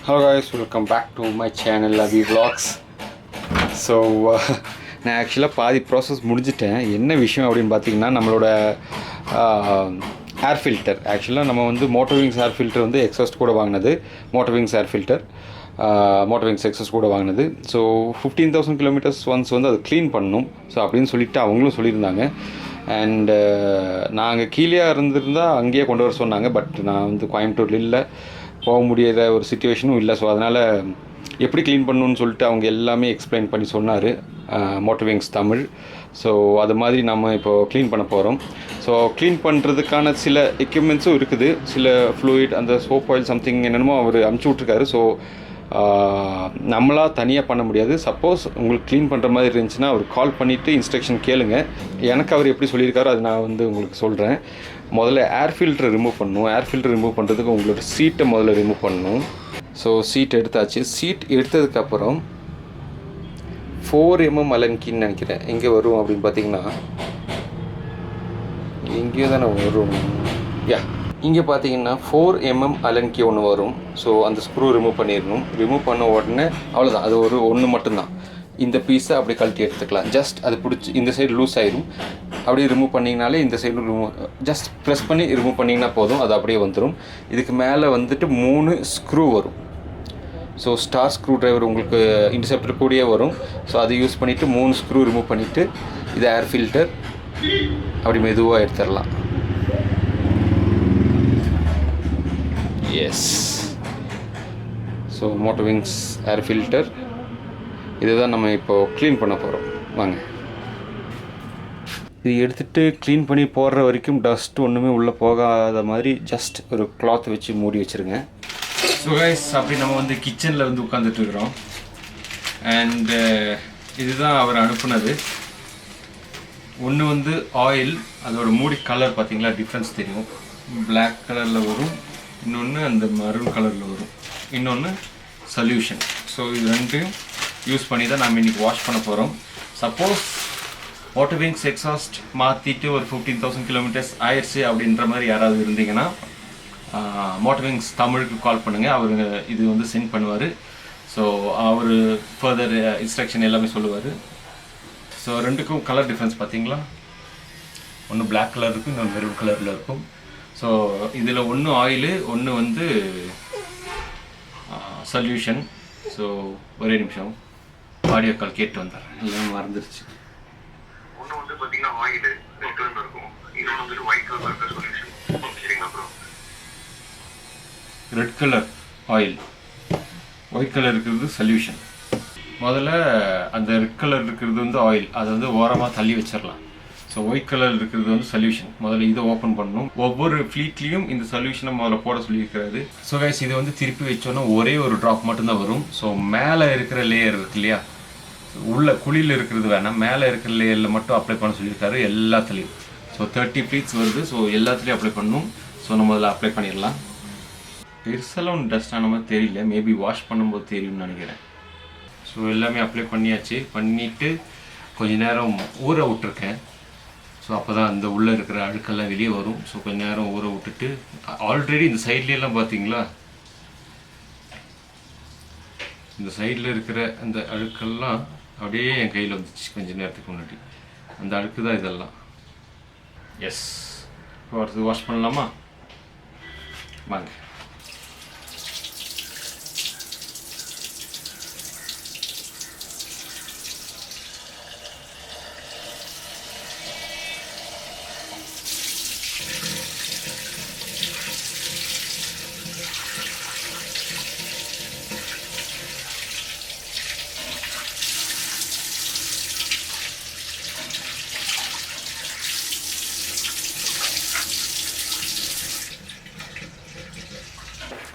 Hello guys, welcome back to my channel Lavi Vlogs. So நான் ஆக்சுவலாக பாதி process முடிஞ்சிட்டேன். என்ன விஷயம் அப்படின்னு பார்த்தீங்கன்னா, நம்மளோட ஏர் ஃபில்டர் ஆக்சுவலாக நம்ம வந்து மோட்டோவிங்ஸ் ஏர் ஃபில்டர் வந்து எக்ஸாஸ்ட் கூட வாங்கினது. மோட்டோவிங்ஸ் ஏர் ஃபில்டர் மோட்டோவிங்ஸ் எக்ஸாஸ்ட் கூட வாங்கினது. ஸோ 15,000 கிலோமீட்டர்ஸ் ஒன்ஸ் வந்து அதை க்ளீன் பண்ணணும். ஸோ அப்படின்னு சொல்லிவிட்டு அவங்களும் சொல்லியிருந்தாங்க. அண்டு நாங்கள் கீழே இருந்திருந்தால் அங்கேயே கொண்டு வர சொன்னாங்க. பட் நான் வந்து கோயம்புத்தூரில் இல்லை, போக முடியாத ஒரு சிச்சுவேஷனும் இல்லை. ஸோ அதனால் எப்படி க்ளீன் பண்ணணுன்னு சொல்லிட்டு அவங்க எல்லாமே எக்ஸ்பிளைன் பண்ணி சொன்னார் மோட்டோவிங்ஸ் தமிழ். ஸோ அது மாதிரி நம்ம இப்போது க்ளீன் பண்ண போகிறோம். ஸோ க்ளீன் பண்ணுறதுக்கான சில எக்யூப்மெண்ட்ஸும் இருக்குது. சில ஃப்ளூயிட், அந்த சோப் ஆயில் சம்திங் என்னென்னமோ அவர் அமுச்சு விட்ருக்காரு. ஸோ நம்மளாக தனியாக பண்ண முடியாது. சப்போஸ் உங்களுக்கு க்ளீன் பண்ணுற மாதிரி இருந்துச்சுன்னா அவர் கால் பண்ணிவிட்டு இன்ஸ்ட்ரக்ஷன் கேளுங்க. எனக்கு அவர் எப்படி சொல்லியிருக்காரோ அது நான் வந்து உங்களுக்கு சொல்கிறேன். முதல்ல ஏர் ஃபில்டரை ரிமூவ் பண்ணணும். ஏர் ஃபில்டர் ரிமூவ் பண்ணுறதுக்கு உங்களோட சீட்டை முதல்ல ரிமூவ் பண்ணணும். ஸோ சீட் எடுத்தாச்சு. சீட் எடுத்ததுக்கப்புறம் 4 mm அலன் கீன்னு நினைக்கிறேன் எங்கே வரும் அப்படின்னு பார்த்தீங்கன்னா, எங்கேயோ தானே வரும். இங்கே பார்த்தீங்கன்னா 4 mm அலன் கீ ஒன்று வரும். ஸோ அந்த ஸ்க்ரூ ரிமூவ் பண்ணிடணும். ரிமூவ் பண்ண உடனே அவ்வளோதான், அது ஒன்று மட்டும்தான். இந்த பீஸை அப்படி கழட்டி எடுத்துக்கலாம். ஜஸ்ட் அது பிடிச்சி இந்த சைடு லூஸ் ஆயிடும். அப்படியே ரிமூவ் பண்ணிங்கனாலே இந்த சைடு ரிமூவ், ஜஸ்ட் ப்ரெஸ் பண்ணி ரிமூவ் பண்ணிங்கன்னா போதும், அது அப்படியே வந்துடும். இதுக்கு மேலே வந்துட்டு 3 ஸ்க்ரூ வரும். ஸோ ஸ்டார் ஸ்க்ரூ ட்ரைவர் உங்களுக்கு இன்டர்செப்டர் கூடயே வரும். ஸோ அதை யூஸ் பண்ணிவிட்டு 3 ஸ்க்ரூ ரிமூவ் பண்ணிவிட்டு இது ஏர் ஃபில்டர் அப்படி மெதுவாக எடுத்துடலாம். எஸ், ஸோ மோட்டோவிங்ஸ் ஏர் ஃபில்டர் இதுதான் நம்ம இப்போது க்ளீன் பண்ண போகிறோம். வாங்க, இது எடுத்துகிட்டு க்ளீன் பண்ணி போடுற வரைக்கும் டஸ்ட் ஒன்றுமே உள்ளே போகாத மாதிரி ஜஸ்ட் ஒரு கிளாத் வச்சு மூடி வச்சுருங்க. ஸோ கைஸ், அப்படி நம்ம வந்து கிச்சனில் வந்து உட்காந்துட்டு இருக்கிறோம். அண்டு இதுதான் அவர் அனுப்புனது. ஒன்று வந்து ஆயில், அதோட மூடி கலர் பார்த்தீங்களா, டிஃப்ரென்ஸ் தெரியும். பிளாக் கலரில் வரும், இன்னொன்று அந்த மரூன் கலரில் வரும், இன்னொன்று சொல்யூஷன். ஸோ இது ரெண்டையும் யூஸ் பண்ணி தான் நம்ம இன்றைக்கி வாஷ் பண்ண போகிறோம். சப்போஸ் மோட்டோவிங்ஸ் எக்ஸாஸ்ட் மாற்றிட்டு ஒரு 15,000 கிலோமீட்டர்ஸ் ஆயிடுச்சு அப்படின்ற மாதிரி யாராவது இருந்தீங்கன்னா மோட்டோவிங்ஸ் தமிழுக்கு கால் பண்ணுங்கள். அவர் இது வந்து சென்ட் பண்ணுவார். ஸோ அவர் ஃபர்தர் இன்ஸ்ட்ரக்ஷன் எல்லாமே சொல்லுவார். ஸோ ரெண்டுக்கும் கலர் டிஃப்ரென்ஸ் பார்த்தீங்களா, ஒன்று பிளாக் கலர் இருக்கும், இன்னொன்று மெரூன் கலரில் இருக்கும். ஸோ இதில் ஒன்று ஆயிலு, ஒன்று வந்து சொல்யூஷன். ஸோ ஒரே நிமிஷம் ஆடியோ கால் கேட்டு வந்துடுறேன், எல்லாம் மறந்துருச்சு. ஒன்று வந்து பார்த்தீங்கன்னா ஆயில் ரெட் கலரில் இருக்கும், இன்னொன்று வந்துட்டு ஒயிட் கலரில் இருக்க சொல்யூஷன். சரிங்களா bro? Red colour oil, white colour இருக்கிறது சொல்யூஷன். முதல்ல அந்த ரெட் கலர் இருக்கிறது வந்து ஆயில், அதை வந்து ஓரமாக தள்ளி வச்சிடலாம். ஸோ ஒயிட் கலர் இருக்கிறது வந்து சொல்யூஷன். முதல்ல இதை ஓப்பன் பண்ணணும். ஒவ்வொரு ஃப்ளீட்லேயும் இந்த சொல்யூஷனை முதல்ல போட சொல்லியிருக்கிறாரு. ஸோ கைஸ், இது வந்து திருப்பி வச்சோன்னா ஒரே ஒரு ட்ராப் மட்டும்தான் வரும். ஸோ மேலே இருக்கிற லேயர் இருக்கு இல்லையா, உள்ள குழியில் இருக்கிறது வேணாம், மேலே இருக்கிற லேயரில் மட்டும் அப்ளை பண்ண சொல்லியிருக்காரு எல்லாத்துலேயும். ஸோ 30 ஃப்ளீட்ஸ் வருது. ஸோ எல்லாத்துலேயும் அப்ளை பண்ணணும். ஸோ நம்ம அதில் அப்ளை பண்ணிடலாம். பெருசெல்லாம் ஒன்று டஸ்ட் ஆன மாதிரி தெரியல, மேபி வாஷ் பண்ணும்போது தெரியும்னு நினைக்கிறேன். ஸோ எல்லாமே அப்ளை பண்ணியாச்சு. பண்ணிவிட்டு கொஞ்சம் நேரம் ஊற விட்டுருக்கேன். ஸோ அப்போ தான் அந்த உள்ளே இருக்கிற அழுக்கெல்லாம் வெளியே வரும். ஸோ கொஞ்சம் நேரம் ஊற விட்டுட்டு, ஆல்ரெடி இந்த சைட்லேயெல்லாம் பார்த்தீங்களா, இந்த சைடில் இருக்கிற அந்த அழுக்கெல்லாம் அப்படியே என் கையில் வந்துச்சு கொஞ்சம் நேரத்துக்கு முன்னாடி. அந்த அழுக்கு தான் இதெல்லாம். எஸ், இப்போ அடுத்து வாஷ் பண்ணலாமா? வாங்க.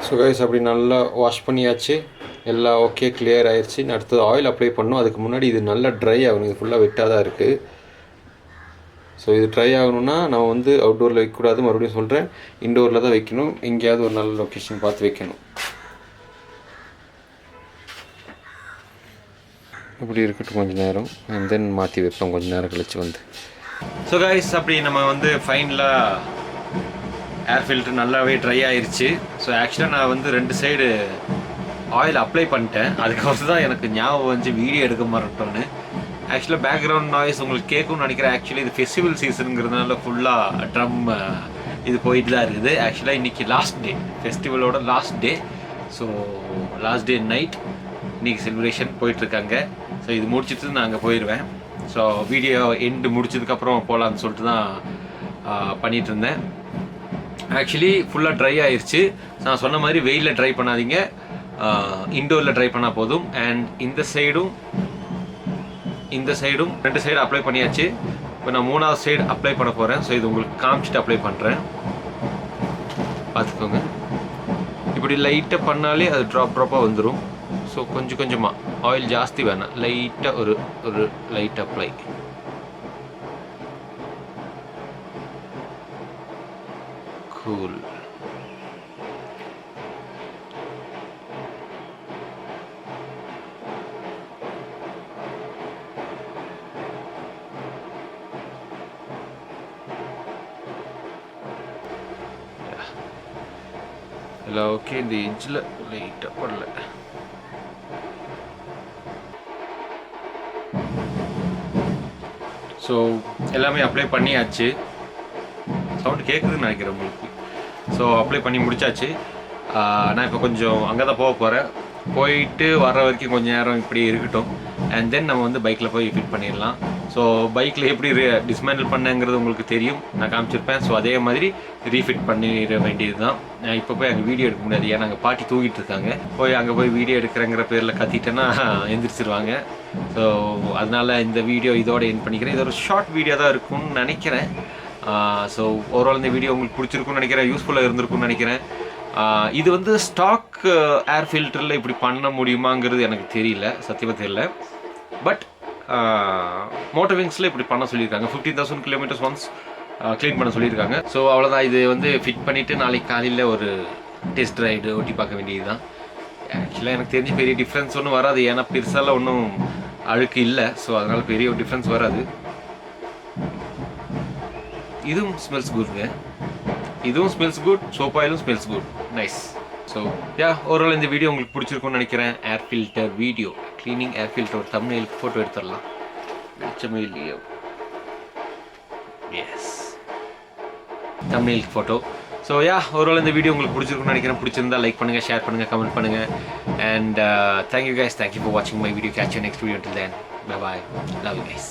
ஸோ கைஸ், அப்படி நல்லா வாஷ் பண்ணியாச்சு. எல்லாம் ஓகே, கிளியர் ஆயிடுச்சு. அடுத்தது ஆயில் அப்ளை பண்ணணும். அதுக்கு முன்னாடி இது நல்லா ட்ரை ஆகணும். இது ஃபுல்லாக வெட்டாக தான் இருக்குது. ஸோ இது ட்ரை ஆகணும்னா நம்ம வந்து அவுட்டோரில் வைக்கக்கூடாது, மறுபடியும் சொல்கிறேன், இன்டோரில் தான் வைக்கணும். எங்கேயாவது ஒரு நல்ல லொக்கேஷன் பார்த்து வைக்கணும். அப்படி இருக்கட்டும் கொஞ்சம் நேரம், அண்ட் தென் மாற்றி வைப்போம் கொஞ்சம் நேரம் கழிச்சு வந்து. ஸோ கைஸ், அப்படி நம்ம வந்து ஃபைனலாக ஏர் ஃபில்டர் நல்லாவே ட்ரை ஆயிடுச்சு. ஸோ ஆக்சுவலாக நான் வந்து 2 சைடு ஆயில் அப்ளை பண்ணிட்டேன். அதுக்கப்புறம் தான் எனக்கு ஞாபகம் வந்து வீடியோ எடுக்க மாட்டோன்னு. ஆக்சுவலாக பேக்ரவுண்ட் நாய்ஸ் உங்களுக்கு கேட்கும்னு நினைக்கிறேன். ஆக்சுவலி இது ஃபெஸ்டிவல் சீசனுங்கிறதுனால ஃபுல்லாக ட்ரம் இது போயிட்டு தான் இருக்குது. ஆக்சுவலாக இன்றைக்கி லாஸ்ட் டே, ஃபெஸ்டிவலோட last day. So last day night இன்றைக்கி செலிப்ரேஷன் போயிட்டுருக்காங்க. ஸோ இது முடிச்சுட்டு நான் அங்கே போயிடுவேன். ஸோ வீடியோ எண்டு முடிச்சதுக்கப்புறம் போகலான்னு சொல்லிட்டு தான் பண்ணிகிட்டு இருந்தேன். ஆக்சுவலி ஃபுல்லாக ட்ரை ஆயிடுச்சு. நான் சொன்ன மாதிரி வெயிலில் ட்ரை பண்ணாதீங்க, இன்டோரில் ட்ரை பண்ணால் போதும். அண்ட் இந்த சைடும் 2 சைடு அப்ளை பண்ணியாச்சு. இப்போ நான் 3வது சைடு அப்ளை பண்ண போகிறேன். ஸோ இது உங்களுக்கு காமிச்சிட்டு அப்ளை பண்ணுறேன், பார்த்துக்கோங்க. இப்படி லைட்டாக பண்ணாலே அது ட்ராப்பாக வந்துடும். ஸோ கொஞ்சமாக ஆயில் ஜாஸ்தி வேணாம், லைட்டாக ஒரு லைட் அப்ளை. கூல். எல்லாம் ஓகே. இந்த எட்ஜில் லைட்டாக பண்ணல. ஸோ எல்லாமே அப்ளை பண்ணியாச்சு. சவுண்டு கேட்குதுன்னு நினைக்கிறேன் உங்களுக்கு. ஸோ அப்ளை பண்ணி முடிச்சாச்சு. நான் இப்போ கொஞ்சம் அங்கே தான் போக போகிறேன். போயிட்டு வர வரைக்கும் கொஞ்சம் நேரம் இப்படி இருக்கட்டும். அண்ட் தென் நம்ம வந்து பைக்கில் போய் ஃபிட் பண்ணிடலாம். ஸோ பைக்கில் எப்படி டிஸ்மேண்டில் பண்ணேங்கிறது உங்களுக்கு தெரியும், நான் காமிச்சிருப்பேன். ஸோ அதே மாதிரி ரீஃபிட் பண்ணிட வேண்டியது தான். நான் இப்போ போய் அங்கே வீடியோ எடுக்க முடியாது, ஏன்னா அங்கே பாட்டி தூங்கிட்டு இருக்காங்க. அங்கே போய் வீடியோ எடுக்கிறேங்கிற பேரில் கத்திட்டேன்னா எந்திரிச்சிருவாங்க. ஸோ அதனால் இந்த வீடியோ இதோட எண்ட் பண்ணிக்கிறேன். இது ஒரு ஷார்ட் வீடியோ தான் இருக்கும்னு நினைக்கிறேன். ஸோ ஓவரால் இந்த வீடியோ உங்களுக்கு பிடிச்சிருக்குன்னு நினைக்கிறேன், யூஸ்ஃபுல்லாக இருந்திருக்கும்னு நினைக்கிறேன். இது வந்து ஸ்டாக் ஏர் ஃபில்டரில் இப்படி பண்ண முடியுமாங்கிறது எனக்கு தெரியல, சத்தியமாக தெரியல. பட் மோட்டோவிங்ஸில் இப்படி பண்ண சொல்லியிருக்காங்க. 15,000 கிலோமீட்டர்ஸ் ஒன்ஸ் க்ளீன் பண்ண சொல்லியிருக்காங்க. ஸோ அவ்வளோதான். இது வந்து ஃபிட் பண்ணிவிட்டு நாளைக்கு காலையில் ஒரு டெஸ்ட் ரைடு ஓட்டி பார்க்க வேண்டியது தான். ஆக்சுவலாக எனக்கு தெரிஞ்சு பெரிய டிஃப்ரென்ஸ் ஒன்றும் வராது, ஏன்னா பெருசாலாம் ஒன்றும் அழுக்கு இல்லை. ஸோ அதனால் பெரிய ஒரு டிஃப்ரென்ஸ் வராது. இதுவும் ஸ்மெல்ஸ் குட்ங்க, இதுவும் ஸ்மெல்ஸ் குட், சோப் ஆயிலும் smells good, nice. So overall இந்த வீடியோ உங்களுக்கு பிடிச்சிருக்கும்னு நினைக்கிறேன். Air filter video, cleaning air filter. ஒரு தம்ப்நெயிலுக்கு ஃபோட்டோ எடுத்துடலாம், வெளிச்சமே இல்லையோ. எஸ், தம்ப்நெயிலுக்கு ஃபோட்டோ. ஸோ ஓவரால் இந்த வீடியோ உங்களுக்கு பிடிச்சிருக்கும்னு நினைக்கிறேன். பிடிச்சிருந்தா லைக் பண்ணுங்கள், ஷேர் பண்ணுங்கள், கமெண்ட் பண்ணுங்கள். And thank you guys, thank you for வாட்சிங் my video. Catch you next video. Till then, bye bye, love you guys.